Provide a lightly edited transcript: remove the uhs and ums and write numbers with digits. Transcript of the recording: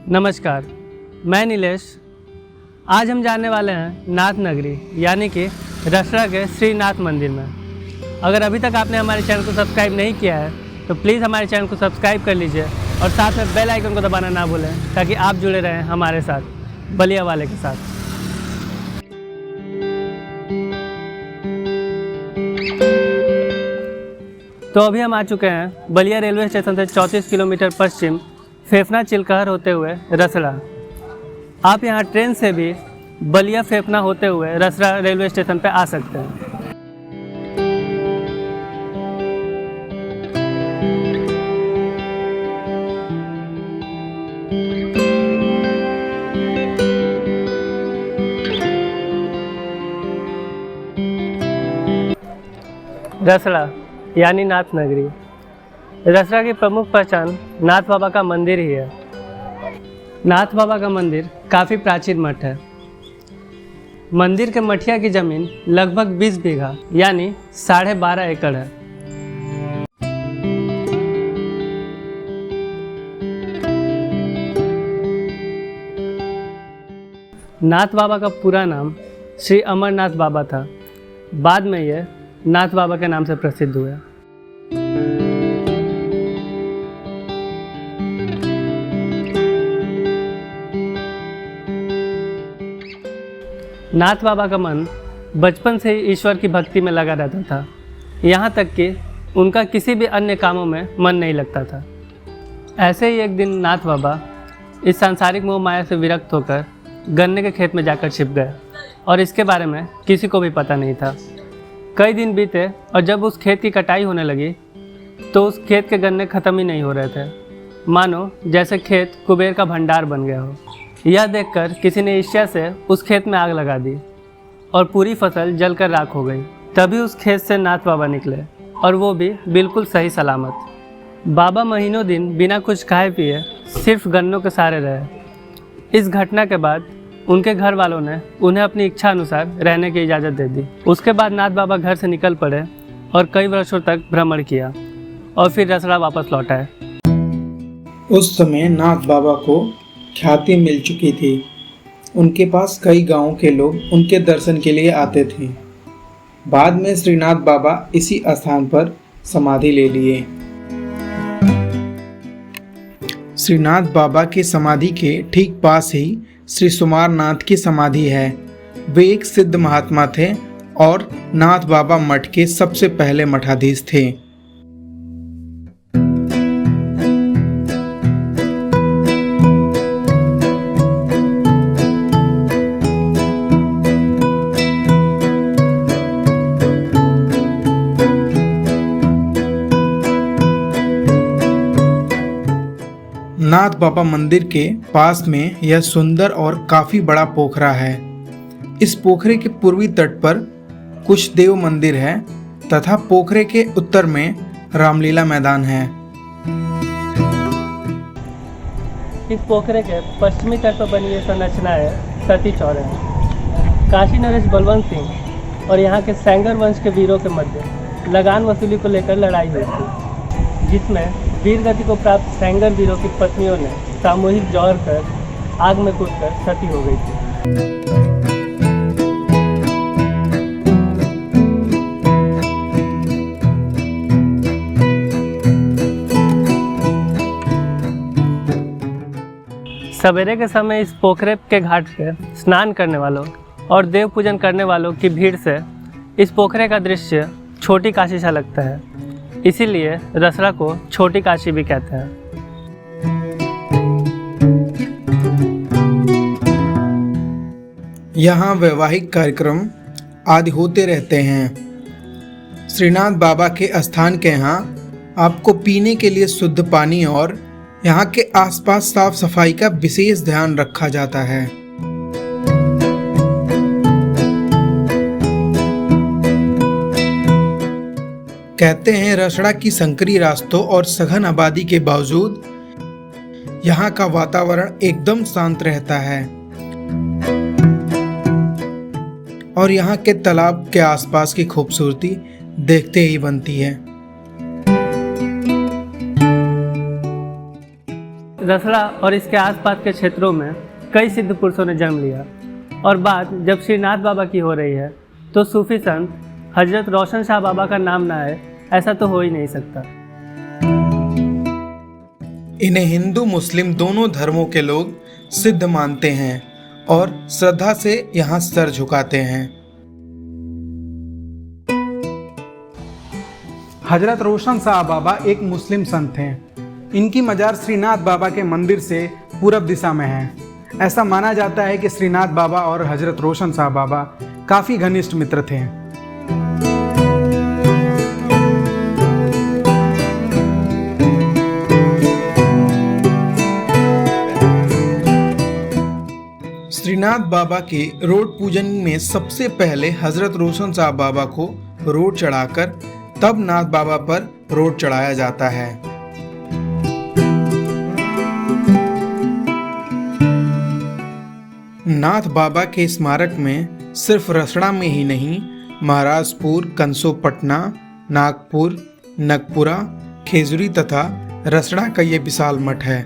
नमस्कार, मैं नीलेश। आज हम जाने वाले हैं नाथ नगरी यानी कि रसड़ा के श्रीनाथ मंदिर में। अगर अभी तक आपने हमारे चैनल को सब्सक्राइब नहीं किया है तो प्लीज़ हमारे चैनल को सब्सक्राइब कर लीजिए और साथ में बेल आइकन को दबाना ना भूलें ताकि आप जुड़े रहें हमारे साथ, बलिया वाले के साथ। तो अभी हम आ चुके हैं बलिया रेलवे स्टेशन से 34 किलोमीटर पश्चिम फेफना चिलकहर होते हुए रसड़ा। आप यहां ट्रेन से भी बलिया फेफना होते हुए रसड़ा रेलवे स्टेशन पे आ सकते हैं। रसड़ा यानी नाथ नगरी। रसड़ा की प्रमुख पहचान नाथ बाबा का मंदिर ही है। नाथ बाबा का मंदिर काफ़ी प्राचीन मठ है। मंदिर के मठिया की ज़मीन लगभग 20 बीघा यानी 12.5 एकड़ है। नाथ बाबा का पूरा नाम श्री अमरनाथ बाबा था। बाद में यह नाथ बाबा के नाम से प्रसिद्ध हुए। नाथ बाबा का मन बचपन से ही ईश्वर की भक्ति में लगा रहता था, यहाँ तक कि उनका किसी भी अन्य कामों में मन नहीं लगता था। ऐसे ही एक दिन नाथ बाबा इस सांसारिक मोह माया से विरक्त होकर गन्ने के खेत में जाकर छिप गए और इसके बारे में किसी को भी पता नहीं था। कई दिन बीते और जब उस खेत की कटाई होने लगी तो उस खेत के गन्ने ख़त्म ही नहीं हो रहे थे, मानो जैसे खेत कुबेर का भंडार बन गया हो। यह देखकर किसी ने ईर्ष्या से उस खेत में आग लगा दी और पूरी फसल जलकर राख हो गई। तभी उस खेत से नाथ बाबा निकले और वो भी बिल्कुल सही सलामत। बाबा महीनों दिन बिना कुछ खाए पिए सिर्फ गन्नों के सहारे रहे। इस घटना के बाद उनके घर वालों ने उन्हें अपनी इच्छा अनुसार रहने की इजाज़त दे दी। उसके बाद नाथ बाबा घर से निकल पड़े और कई वर्षों तक भ्रमण किया और फिर रसड़ा वापस लौट आए। उस समय नाथ बाबा को ख्याति मिल चुकी थी। उनके पास कई गांवों के लोग उनके दर्शन के लिए आते थे। बाद में श्रीनाथ बाबा इसी स्थान पर समाधि ले लिए। श्रीनाथ बाबा की समाधि के ठीक पास ही श्री सुमारनाथ की समाधि है। वे एक सिद्ध महात्मा थे और नाथ बाबा मठ के सबसे पहले मठाधीश थे। नाथ बाबा मंदिर के पास में यह सुंदर और काफी बड़ा पोखरा है। इस पोखरे के पूर्वी तट पर कुछ देव मंदिर है तथा पोखरे के उत्तर में रामलीला मैदान है। इस पोखरे के पश्चिमी तट पर बनी ये संरचना है सती चौरे। काशी नरेश बलवंत सिंह और यहाँ के सेंगर वंश के वीरों के मध्य लगान वसूली को लेकर लड़ाई हुई थी, जिसमें वीर गति को प्राप्त सेंगर वीरों की पत्नियों ने सामूहिक जौहर कर आग में कूदकर सती हो गई थी। सवेरे के समय इस पोखरे के घाट पे स्नान करने वालों और देव पूजन करने वालों की भीड़ से इस पोखरे का दृश्य छोटी काशी सा लगता है। इसीलिए रसड़ा को छोटी काशी भी कहते हैं। यहाँ वैवाहिक कार्यक्रम आदि होते रहते हैं। श्रीनाथ बाबा के स्थान के यहाँ आपको पीने के लिए शुद्ध पानी और यहाँ के आसपास साफ सफाई का विशेष ध्यान रखा जाता है। कहते हैं रसड़ा की संकरी रास्तों और सघन आबादी के बावजूद यहाँ का वातावरण एकदम शांत रहता है और यहाँ के तालाब के आसपास की खूबसूरती देखते ही बनती है। रसड़ा और इसके आसपास के क्षेत्रों में कई सिद्ध पुरुषों ने जन्म लिया और बात जब श्रीनाथ बाबा की हो रही है तो सूफी संत हजरत रोशन शाह बाबा का नाम ना आए ऐसा तो हो ही नहीं सकता। इन्हें हिंदू मुस्लिम दोनों धर्मों के लोग सिद्ध मानते हैं और श्रद्धा से यहाँ सर झुकाते हैं। हजरत रोशन शाह बाबा एक मुस्लिम संत हैं। इनकी मजार श्रीनाथ बाबा के मंदिर से पूरब दिशा में है। ऐसा माना जाता है कि श्रीनाथ बाबा और हजरत रोशन शाह बाबा काफी घनिष्ठ मित्र थे। श्रीनाथ बाबा के रोड पूजन में सबसे पहले हजरत रोशन शाह बाबा को रोड चढ़ाकर तब नाथ बाबा पर रोड चढ़ाया जाता है। नाथ बाबा के स्मारक में सिर्फ रसड़ा में ही नहीं, महाराजपुर, कंसोपटना, नागपुर, नगपुरा, खेजूरी तथा रसड़ा का ये विशाल मठ है।